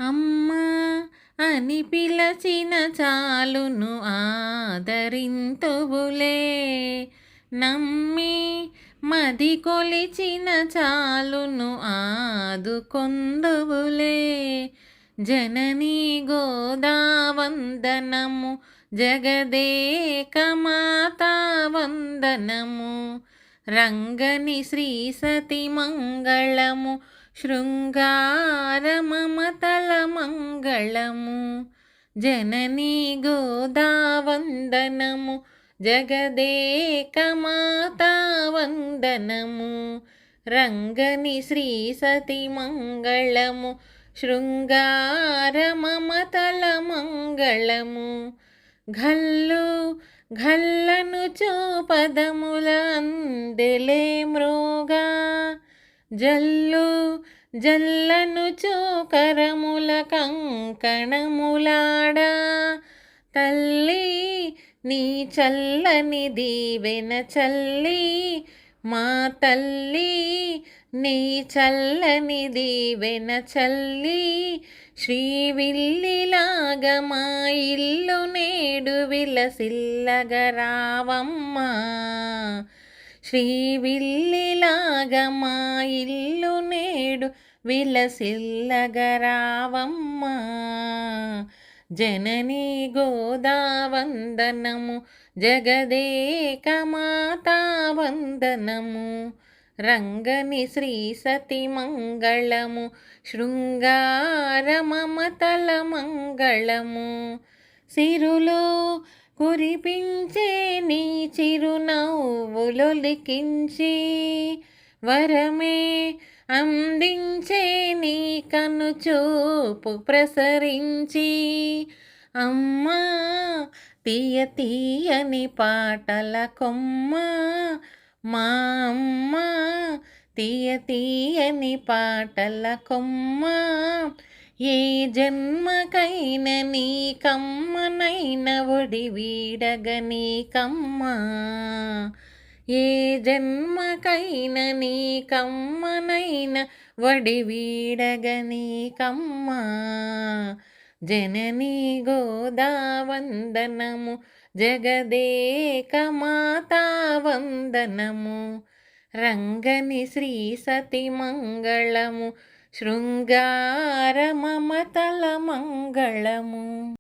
అమ్మా అని పిలచిన చాలును ఆదరింతువులే. నమ్మి మది కొలిచిన చాలును ఆదుకొందువులే. జననీ గోదావందనము, జగదేక మాతా వందనము. రంగని శ్రీ సతి మంగళము, శృంగార మమతల మంగళము. జననీ గోదావందనము, జగదేక మాతా వందనము. రంగని శ్రీ సతి మంగళము, శృంగార మమతల మంగళము. ఘల్లు ఘల్లను చూపదముల అందెలే మృగా, జల్లు జల్లను చూకరముల కంకణములాడా. తల్లి నీ చల్లని దీవెన చల్లి, మా తల్లి నీ చల్లని దీవెన చల్లి. శ్రీవిల్లిలాగా మా ఇల్లు నేడు విలసిల్లగరావమ్మా. శ్రీవిల్లిలాగా మా ఇల్లు నేడు విలసిల్లగరావమ్మా. జననీ గోదావందనము, జగదేక మాతా వందనము. రంగని శ్రీ సతి మంగళము, శృంగార మమతల మంగళము. సిరులు కురిపించే నీ చిరునవ్వులొలికించి, వరమే అందించే నీ కనుచూపు ప్రసరించి. అమ్మా తీయ తీయని పాటల కొమ్మ, మా అమ్మ తీయ తీయని పాటల కొమ్మ. ఏ జన్మకైన నీ కమ్మనైన ఒడి వీడగ నీకమ్మా. ఏ జన్మకైన నీ కమ్మనైన వడి వీడగ నీకమ్మా. జననీ గోదావందనము, జగదేక మాతా వందనము. రంగని శ్రీ సతి మంగళము, శృంగార మమతల మంగళము.